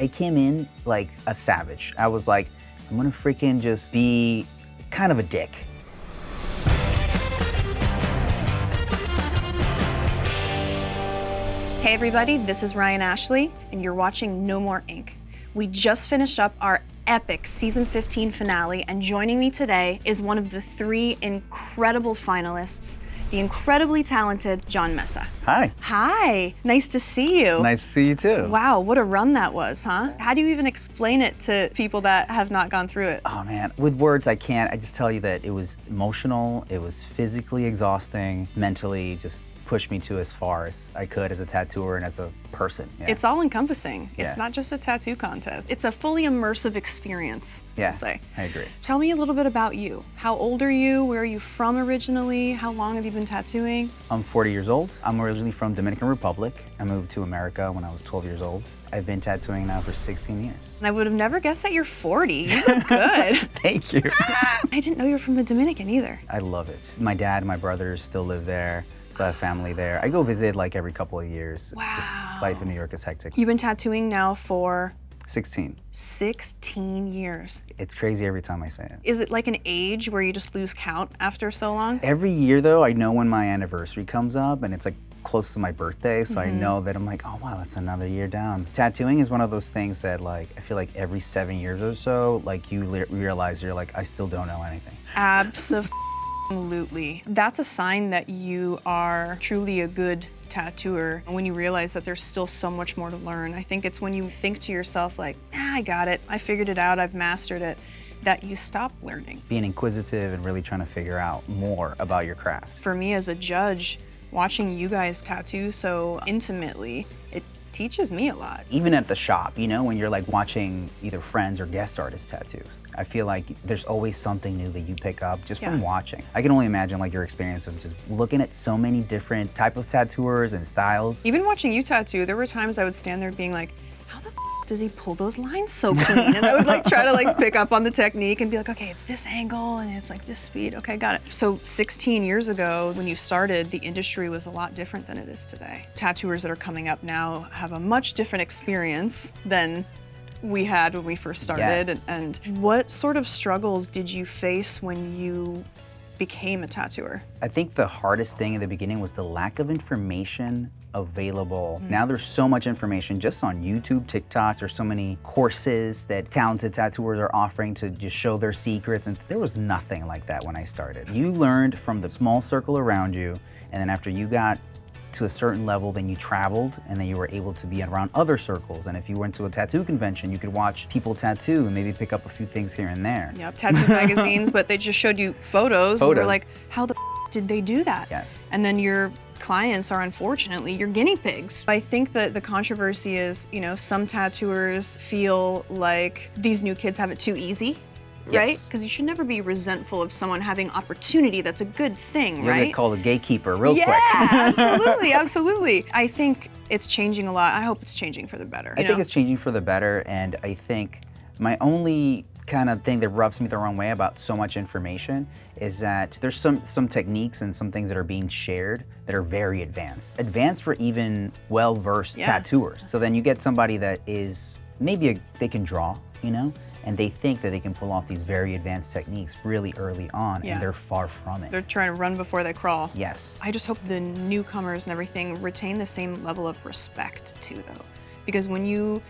I came in like a savage. I was like, I'm gonna freaking just be kind of a dick. Hey everybody, this is Ryan Ashley, and you're watching No More Ink. We just finished up our epic season 15 finale, and joining me today is one of the 3 incredible finalists, the incredibly talented John Mesa. Hi. Hi, nice to see you. Nice to see you too. Wow, what a run that was, huh? How do you even explain it to people that have not gone through it? Oh man, with words I can't. I just tell you that it was emotional, it was physically exhausting, mentally just pushed me to as far as I could as a tattooer and as a person. Yeah. It's all encompassing. Yeah. It's not just a tattoo contest. It's a fully immersive experience, Yeah, I'll say. I agree. Tell me a little bit about you. How old are you? Where are you from originally? How long have you been tattooing? I'm 40 years old. I'm originally from Dominican Republic. I moved to America when I was 12 years old. I've been tattooing now for 16 years. And I would have never guessed that you're 40. You look good. Thank you. I didn't know you were from the Dominican either. I love it. My dad and my brothers still live there. So I have family there. I go visit like every couple of years. Wow. Just life in New York is hectic. You've been tattooing now for 16. 16 years. It's crazy every time I say it. Is it like an age where you just lose count after so long? Every year though, I know when my anniversary comes up and it's like close to my birthday, so I know that I'm like, oh wow, that's another year down. Tattooing is one of those things that like, I feel like every 7 years or so, like you realize you're like, I still don't know anything. Absolutely. That's a sign that you are truly a good tattooer when you realize that there's still so much more to learn. I think it's when you think to yourself like, I got it, I figured it out, I've mastered it, that you stop learning. Being inquisitive and really trying to figure out more about your craft. For me as a judge, watching you guys tattoo so intimately, it teaches me a lot. Even at the shop, you know, when you're like watching either friends or guest artists tattoo, I feel like there's always something new that you pick up just from watching. I can only imagine like your experience of just looking at so many different type of tattooers and styles. Even watching you tattoo, there were times I would stand there being like, how the does he pull those lines so clean? And I would like try to like pick up on the technique and be like, okay, it's this angle and it's like this speed. Okay, got it. So 16 years ago when you started, the industry was a lot different than it is today. Tattooers that are coming up now have a much different experience than we had when we first started. Yes. And what sort of struggles did you face when you became a tattooer? I think the hardest thing in the beginning was the lack of information available. Now there's so much information just on YouTube, TikTok. There's so many courses that talented tattooers are offering to just show their secrets, and there was nothing like that when I started. You learned from the small circle around you, and then after you got to a certain level, then you traveled, and then you were able to be around other circles. And if you went to a tattoo convention, you could watch people tattoo and maybe pick up a few things here and there. Yep, tattoo magazines, but they just showed you photos. And you're like, how the did they do that? Yes. And then your clients are unfortunately your guinea pigs. I think that the controversy is, you know, some tattooers feel like these new kids have it too easy. Right? Because you should never be resentful of someone having opportunity. That's a good thing, You'll right? get called a gatekeeper real quick. Yeah, absolutely, absolutely. I think it's changing a lot. I hope it's changing for the better. I think it's changing for the better, and I think my only kind of thing that rubs me the wrong way about so much information is that there's some techniques and some things that are being shared that are very advanced. Advanced for even well-versed tattooers. So then you get somebody that is, maybe they can draw, you know? And they think that they can pull off these very advanced techniques really early on, and they're far from it. They're trying to run before they crawl. Yes. I just hope the newcomers and everything retain the same level of respect too, though. Because when you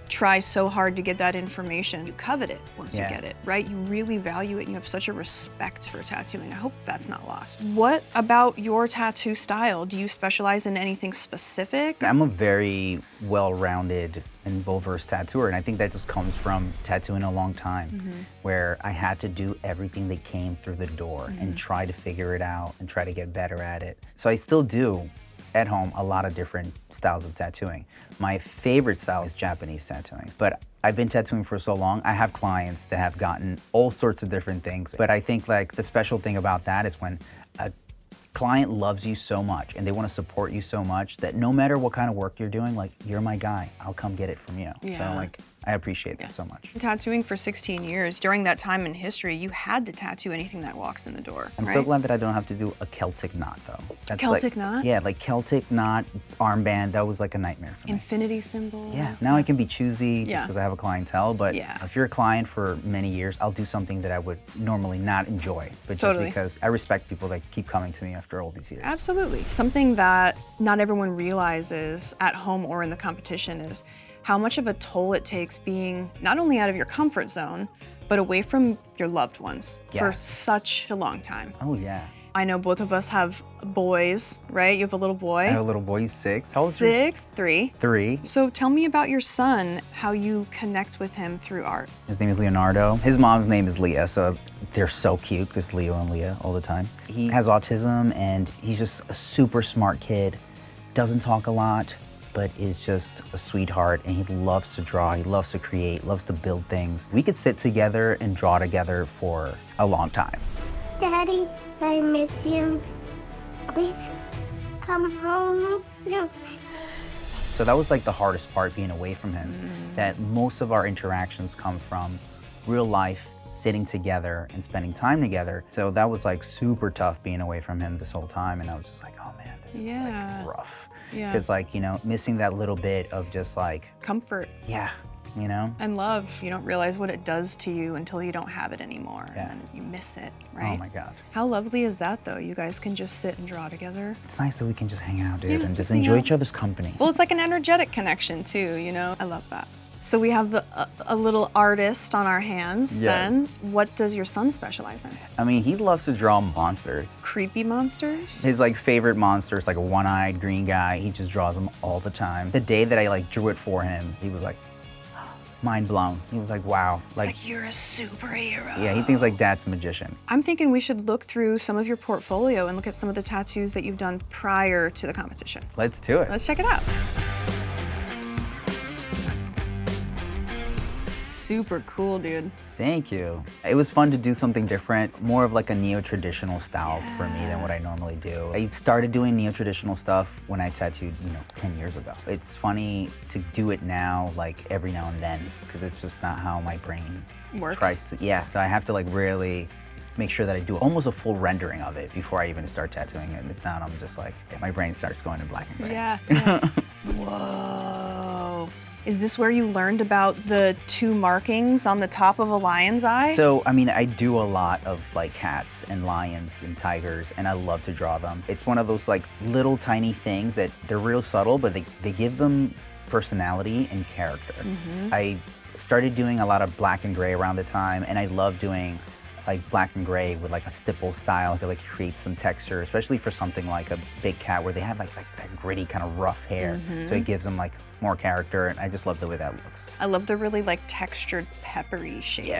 try so hard to get that information, you covet it once you get it, right? You really value it and you have such a respect for tattooing. I hope that's not lost. What about your tattoo style? Do you specialize in anything specific? I'm a very well-rounded and well-versed tattooer, and I think that just comes from tattooing a long time, where I had to do everything that came through the door and try to figure it out and try to get better at it. So I still do at home a lot of different styles of tattooing. My favorite style is Japanese tattooing, but I've been tattooing for so long, I have clients that have gotten all sorts of different things. But I think like the special thing about that is when a client loves you so much and they want to support you so much that no matter what kind of work you're doing, like, you're my guy, I'll come get it from you. So like, I appreciate that so much. Tattooing for 16 years, during that time in history, you had to tattoo anything that walks in the door, I'm right? so glad that I don't have to do a Celtic knot though. That's Celtic like, knot? Yeah, like Celtic knot, armband, that was like a nightmare for me. Infinity symbols. Yeah, now I can be choosy just Yeah. because I have a clientele, but Yeah. if you're a client for many years, I'll do something that I would normally not enjoy, but just Totally. because I respect people that keep coming to me after all these years. Absolutely. Something that not everyone realizes at home or in the competition is how much of a toll it takes being not only out of your comfort zone, but away from your loved ones for Yes. such a long time. Oh yeah. I know both of us have boys, right? You have a little boy. I have a little boy, he's 6. How old is he? 6, 3. 3. So tell me about your son, how you connect with him through art. His name is Leonardo. His mom's name is Leah, so they're so cute because Leo and Leah all the time. He has autism and he's just a super smart kid. Doesn't talk a lot, but is just a sweetheart, and he loves to draw, he loves to create, loves to build things. We could sit together and draw together for a long time. Daddy, I miss you. Please come home soon. So that was like the hardest part, being away from him, that most of our interactions come from real life, sitting together and spending time together. So that was like super tough being away from him this whole time, and I was just like, oh man, this is Yeah. like rough. Yeah. Because like, you know, missing that little bit of just like, Comfort yeah, you know? and love. You don't realize what it does to you until you don't have it anymore. Yeah. And then you miss it, right? Oh my God. How lovely is that though? You guys can just sit and draw together. It's nice that we can just hang out, dude, Yeah, and just just hang enjoy out. each other's company. Well, it's like an energetic connection too, you know? I love that. So we have a little artist on our hands Yes. then. What does your son specialize in? I mean, he loves to draw monsters. Creepy monsters? His like favorite monster is like a one-eyed green guy. He just draws them all the time. The day that I like drew it for him, he was like, mind blown. He was like, wow. It's like you're a superhero. Yeah, he thinks like Dad's a magician. I'm thinking we should look through some of your portfolio and look at some of the tattoos that you've done prior to the competition. Let's do it. Let's check it out. Super cool, dude. Thank you. It was fun to do something different, more of like a neo-traditional style for me than what I normally do. I started doing neo-traditional stuff when I tattooed, 10 years ago. It's funny to do it now, like every now and then, because it's just not how my brain Works. tries to. Yeah, so I have to like really make sure that I do almost a full rendering of it before I even start tattooing it. If not, I'm just like, my brain starts going to black and gray. Yeah. Whoa. Is this where you learned about the 2 markings on the top of a lion's eye? So, I mean, I do a lot of like cats and lions and tigers, and I love to draw them. It's one of those like little tiny things that they're real subtle, but they give them personality and character. I started doing a lot of black and gray around the time, and I love doing like black and gray with like a stipple style. I feel like it creates some texture, especially for something like a big cat where they have like that gritty kind of rough hair. So it gives them like more character, and I just love the way that looks. I love the really like textured, peppery shading.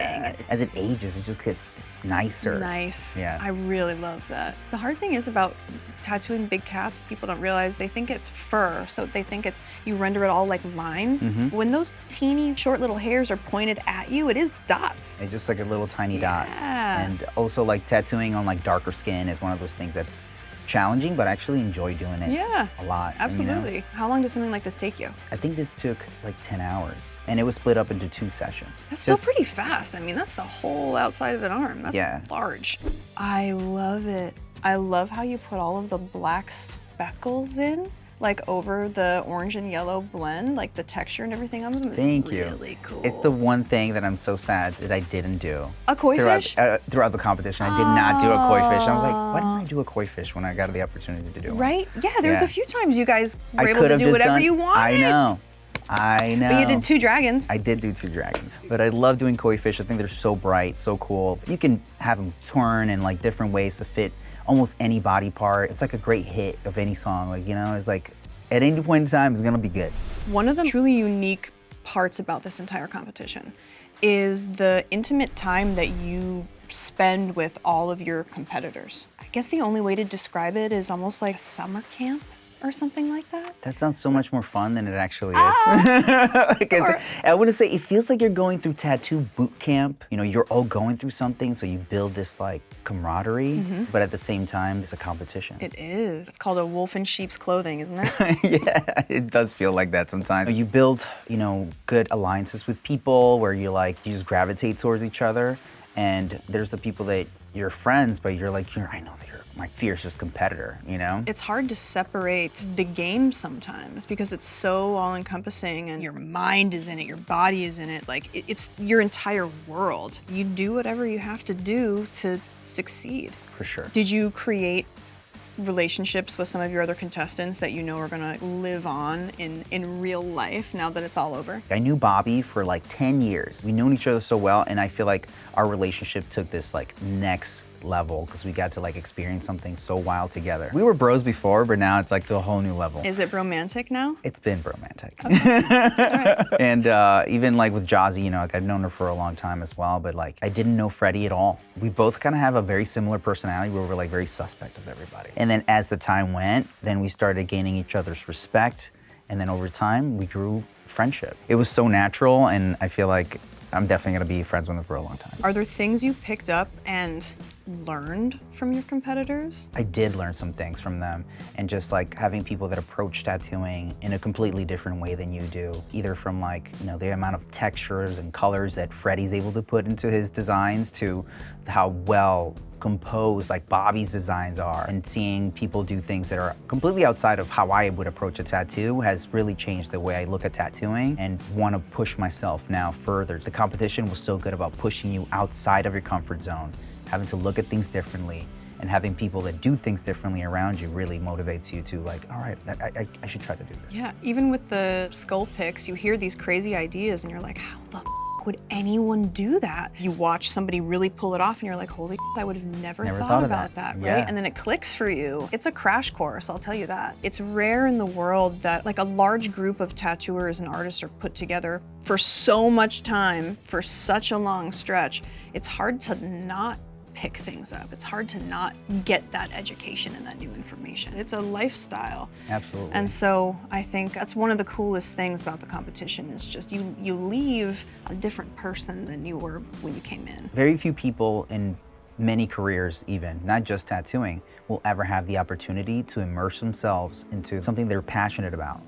As it ages, it just gets nicer. Nice. Yeah. I really love that. The hard thing is about tattooing big cats, people don't realize they think it's fur, so they think it's, you render it all like lines. When those teeny short little hairs are pointed at you, it is dots. It's just like a little tiny dot. Yeah. And also like tattooing on like darker skin is one of those things that's challenging, but I actually enjoy doing it Yeah, a lot. And, absolutely. How long does something like this take you? I think this took like 10 hours, and it was split up into 2 sessions. That's still Just- pretty fast. I mean, that's the whole outside of an arm. That's Yeah. large. I love it. I love how you put all of the black speckles in, like over the orange and yellow blend, like the texture and everything of them. Thank you. Really cool. It's the one thing that I'm so sad that I didn't do. A koi fish? Throughout the competition, I did not do a koi fish. I was like, why didn't I do a koi fish when I got the opportunity to do one? Right? Yeah, there was Yeah. a few times you guys were I able could to have do just whatever done- you wanted. I know. But you did 2 dragons. I did do 2 dragons, but I love doing koi fish. I think they're so bright, so cool. You can have them turn in like different ways to fit almost any body part. It's like a great hit of any song. Like, it's like at any point in time, it's gonna be good. One of the truly unique parts about this entire competition is the intimate time that you spend with all of your competitors. I guess the only way to describe it is almost like summer camp. or something like that? That sounds so much more fun than it actually is. Because I wouldn't say, it feels like you're going through tattoo boot camp. You know, you're all going through something, so you build this like camaraderie, but at the same time, it's a competition. It is. It's called a wolf in sheep's clothing, isn't it? Yeah, it does feel like that sometimes. You build, you know, good alliances with people where you just gravitate towards each other. And there's the people that you're friends, but you're like, I know that you're my fiercest competitor, you know? It's hard to separate the game sometimes because it's so all-encompassing and your mind is in it, your body is in it, like it's your entire world. You do whatever you have to do to succeed. For sure. Did you create relationships with some of your other contestants that you know are gonna live on in real life now that it's all over? I knew Bobby for like 10 years. We've known each other so well, and I feel like our relationship took this like next level because we got to like experience something so wild together. We were bros before, but now it's like to a whole new level. Is it romantic now? It's been romantic. Okay. All right. And even like with Jazzy, you know, like I've known her for a long time as well, but like I didn't know Freddie at all. We both kind of have a very similar personality where we're like very suspect of everybody. And then as the time went, then we started gaining each other's respect. And then over time, we grew friendship. It was so natural, and I feel like I'm definitely gonna be friends with them for a long time. Are there things you picked up and learned from your competitors? I did learn some things from them, and just like having people that approach tattooing in a completely different way than you do, either from like, you know, the amount of textures and colors that Freddie's able to put into his designs to how well composed like Bobby's designs are, and seeing people do things that are completely outside of how I would approach a tattoo has really changed the way I look at tattooing and want to push myself now further. The competition was so good about pushing you outside of your comfort zone, having to look at things differently, and having people that do things differently around you really motivates you to like, all right, I should try to do this. Yeah, even with the skull picks, you hear these crazy ideas and you're like, how the would anyone do that? You watch somebody really pull it off and you're like, holy I would have never thought about that, right? Yeah. And then it clicks for you. It's a crash course, I'll tell you that. It's rare in the world that like a large group of tattooers and artists are put together for so much time, for such a long stretch. It's hard to not pick things up. It's hard to not get that education and that new information. It's a lifestyle. Absolutely. And so I think that's one of the coolest things about the competition is just you leave a different person than you were when you came in. Very few people in many careers even, not just tattooing, will ever have the opportunity to immerse themselves into something they're passionate about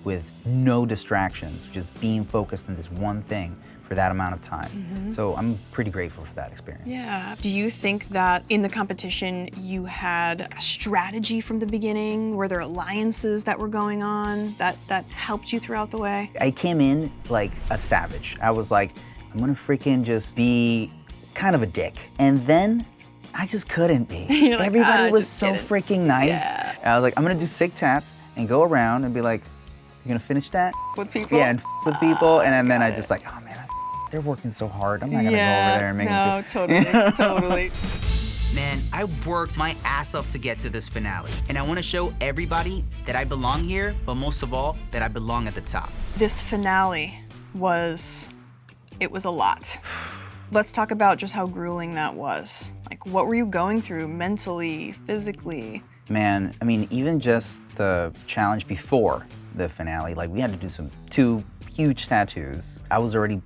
with no distractions, just being focused on this one thing for that amount of time. So I'm pretty grateful for that experience. Yeah. Do you think that in the competition you had a strategy from the beginning? Were there alliances that were going on that helped you throughout the way? I came in like a savage. I was like, I'm gonna freaking just be kind of a dick. And then I just couldn't be. You're like, Everybody was just so kidding. freaking nice. Yeah. And I was like, I'm gonna do sick tats and go around and be like, you gonna finish that? With people? Yeah, and with people. And then I got just it. like, oh man, they're working so hard. I'm not gonna go over there and make them totally, totally. Man, I worked my ass off to get to this finale, and I want to show everybody that I belong here, but most of all, that I belong at the top. This finale was a lot. Let's talk about just how grueling that was. Like, what were you going through mentally, physically? Man, I mean, even just the challenge before the finale, like we had to do two huge tattoos. I was already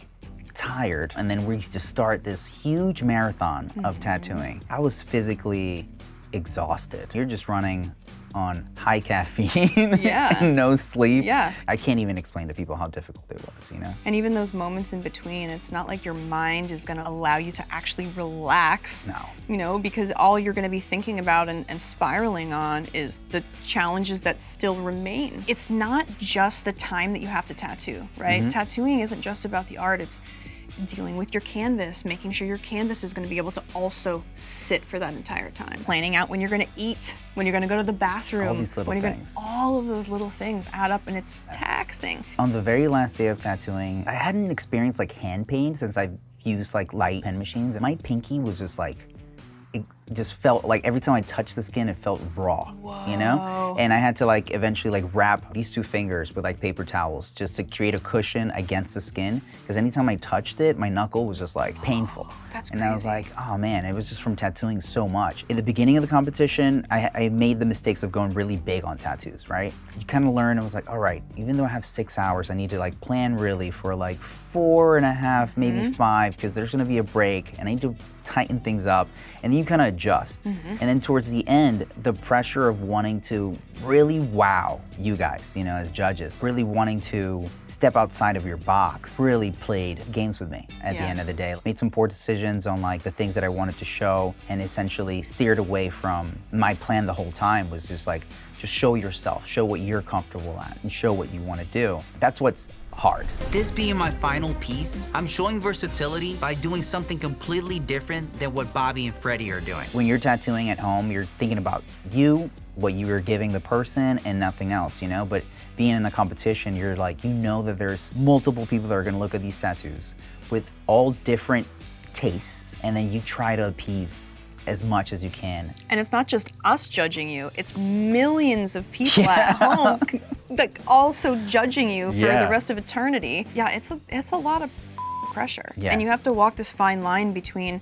tired, and then we just start this huge marathon of tattooing. I was physically exhausted. You're just running on high caffeine Yeah. and no sleep. Yeah. I can't even explain to people how difficult it was, you know? And even those moments in between, it's not like your mind is gonna allow you to actually relax. No. You know, because all you're gonna be thinking about and spiraling on is the challenges that still remain. It's not just the time that you have to tattoo, right? Tattooing isn't just about the art, it's dealing with your canvas, making sure your canvas is gonna be able to also sit for that entire time. Planning out when you're gonna eat, when you're gonna go to the bathroom, All these little when you're things. all of those little things add up and it's taxing. On the very last day of tattooing, I hadn't experienced like hand pain since I've used like light pen machines. My pinky was just like it just felt like every time I touched the skin, it felt raw, you know? And I had to like eventually like wrap these 2 fingers with like paper towels just to create a cushion against the skin. Because anytime I touched it, my knuckle was just like painful. That's and I was like, oh man, it was just from tattooing so much. In the beginning of the competition, I made the mistakes of going really big on tattoos, right? You kind of learn, I was like, all right, even though I have 6 hours, I need to like plan really for like 4.5, maybe 5, because there's gonna be a break and I need to tighten things up. And then you kind of adjust. And then towards the end, the pressure of wanting to really wow you guys, you know, as judges, really wanting to step outside of your box really played games with me at the end of the day. Made some poor decisions on like the things that I wanted to show and essentially steered away from my plan the whole time was just like, just show yourself, show what you're comfortable at and show what you want to do. That's what's hard. This being my final piece, I'm showing versatility by doing something completely different than what Bobby and Freddie are doing. When you're tattooing at home, you're thinking about you, what you are giving the person, and nothing else, you know? But being in a competition, you're like, you know that there's multiple people that are gonna look at these tattoos with all different tastes, and then you try to appease as much as you can. And it's not just us judging you, it's millions of people at home like also judging you for the rest of eternity. Yeah, it's a lot of pressure. And you have to walk this fine line between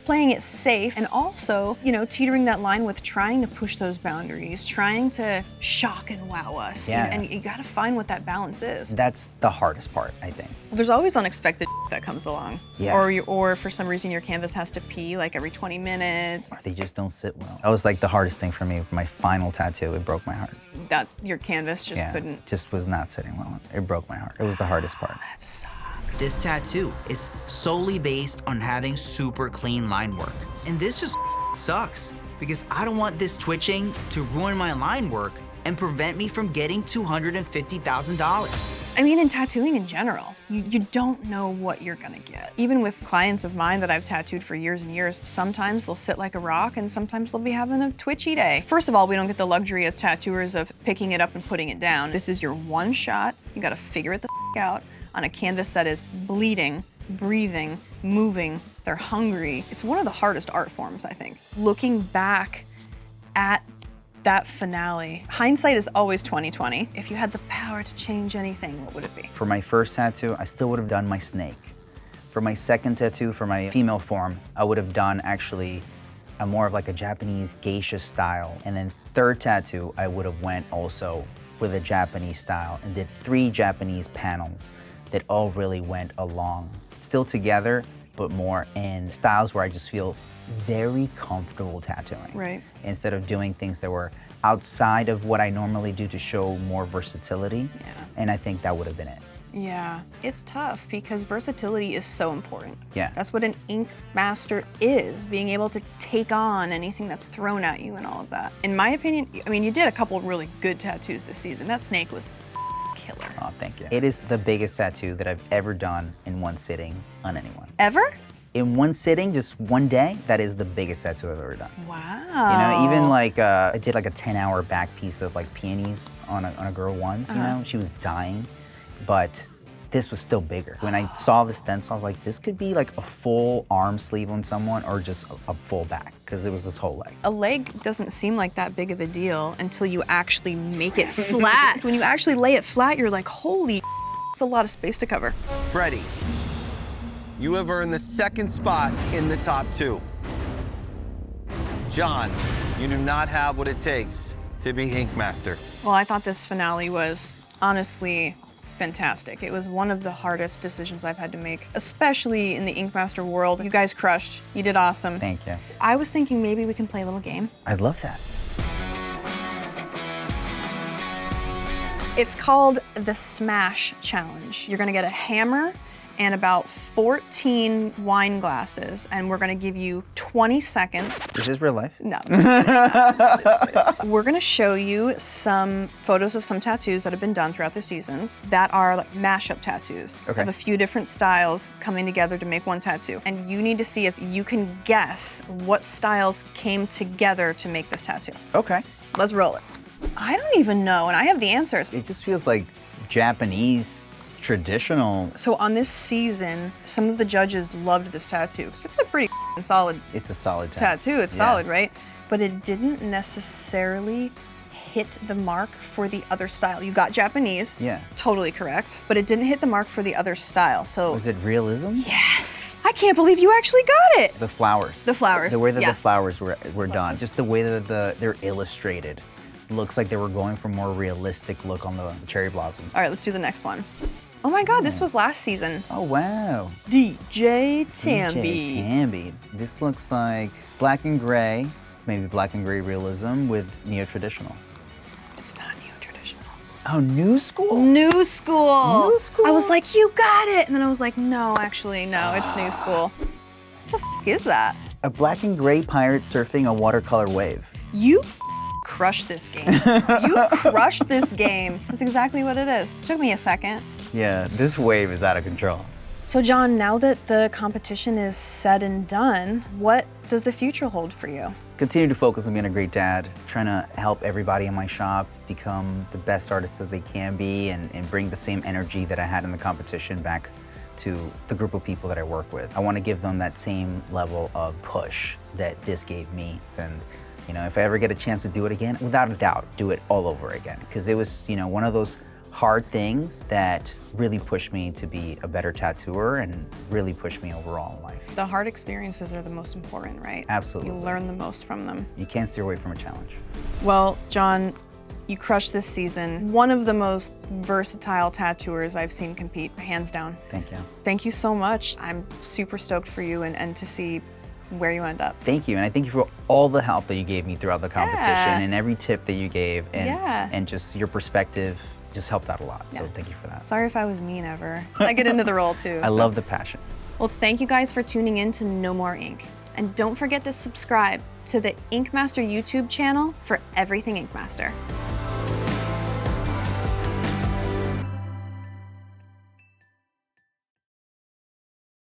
playing it safe and also, you know, teetering that line with trying to push those boundaries, trying to shock and wow us. And you gotta find what that balance is. That's the hardest part, I think. There's always unexpected that comes along. Yeah. Or for some reason your canvas has to pee like every 20 minutes. Or they just don't sit well. That was like the hardest thing for me. My final tattoo, it broke my heart. That your canvas just couldn't. Just was not sitting well. It broke my heart. It was the hardest part. That sucks. This tattoo is solely based on having super clean line work. And this just sucks because I don't want this twitching to ruin my line work and prevent me from getting $250,000. I mean, in tattooing in general, you don't know what you're gonna get. Even with clients of mine that I've tattooed for years and years, sometimes they'll sit like a rock and sometimes they'll be having a twitchy day. First of all, we don't get the luxury as tattooers of picking it up and putting it down. This is your one shot. You gotta figure it the out on a canvas that is bleeding, breathing, moving, they're hungry. It's one of the hardest art forms, I think. Looking back at that finale, hindsight is always 20/20. If you had the power to change anything, what would it be? For my first tattoo, I still would have done my snake. For my second tattoo, for my female form, I would have done actually a more of like a Japanese geisha style. And then third tattoo, I would have went also with a Japanese style and did 3 Japanese panels that all really went along, still together, but more in styles where I just feel very comfortable tattooing. Right. Instead of doing things that were outside of what I normally do to show more versatility. Yeah. And I think that would have been it. Yeah, it's tough because versatility is so important. Yeah. That's what an ink master is, being able to take on anything that's thrown at you and all of that. In my opinion, I mean, you did a couple of really good tattoos this season. That snake was killer. Oh, thank you. It is the biggest tattoo that I've ever done in one sitting on anyone. Ever? In one sitting, just one day, that is the biggest tattoo I've ever done. Wow. You know, even like, I did like a 10-hour back piece of like peonies on a girl once, you know? She was dying, but this was still bigger. When I saw the stencil, I was like, this could be like a full arm sleeve on someone or just a full back, because it was this whole leg. A leg doesn't seem like that big of a deal until you actually make it flat. When you actually lay it flat, you're like, holy, it's a lot of space to cover. Freddie, you have earned the 2nd spot in the top 2. John, you do not have what it takes to be Ink Master. Well, I thought this finale was honestly fantastic. It was one of the hardest decisions I've had to make, especially in the Ink Master world. You guys crushed. You did awesome. Thank you. I was thinking maybe we can play a little game. I'd love that. It's called the Smash Challenge. You're gonna get a hammer and about 14 wine glasses, and we're gonna give you 20 seconds. Is this real life? No. We're gonna show you some photos of some tattoos that have been done throughout the seasons that are like mashup tattoos. Okay. Of a few different styles coming together to make one tattoo. And you need to see if you can guess what styles came together to make this tattoo. Okay. Let's roll it. I don't even know, and I have the answers. It just feels like Japanese traditional. So on this season, some of the judges loved this tattoo, 'cause it's a pretty solid It's a solid tattoo. It's Yeah. solid, right? But it didn't necessarily hit the mark for the other style. You got Japanese. Yeah. Totally correct. But it didn't hit the mark for the other style. So Was it realism? yes. I can't believe you actually got it. The flowers. The flowers, The way that yeah. the flowers were done. Just the way that they're illustrated. Looks like they were going for more realistic look on the cherry blossoms. All right, let's do the next one. Oh my God, this was last season. Oh wow. DJ Tambi. DJ Tambi. This looks like black and gray, maybe black and gray realism with neo-traditional. It's not neo-traditional. Oh, new school? New school. New school? I was like, you got it. And then I was like, no, actually, no, it's new school. What the is that? A black and gray pirate surfing a watercolor wave. You crushed this game. You crushed this game. That's exactly what it is. Took me a second. Yeah, this wave is out of control. So John, now that the competition is said and done, what does the future hold for you? Continue to focus on being a great dad, trying to help everybody in my shop become the best artists as they can be and bring the same energy that I had in the competition back to the group of people that I work with. I want to give them that same level of push that this gave me. And you know, if I ever get a chance to do it again, without a doubt, do it all over again. Because it was, you know, one of those hard things that really pushed me to be a better tattooer and really pushed me overall in life. The hard experiences are the most important, right? Absolutely. You learn the most from them. You can't steer away from a challenge. Well, John, you crushed this season. One of the most versatile tattooers I've seen compete, hands down. Thank you. Thank you so much. I'm super stoked for you and to see where you end up. Thank you, and I thank you for all the help that you gave me throughout the competition Yeah. and every tip that you gave and, Yeah. and just your perspective just helped out a lot. So Yeah. thank you for that. Sorry if I was mean ever. I get into the role too. I so. love the passion. Well, thank you guys for tuning in to No More Ink. And don't forget to subscribe to the Ink Master YouTube channel for everything Ink Master.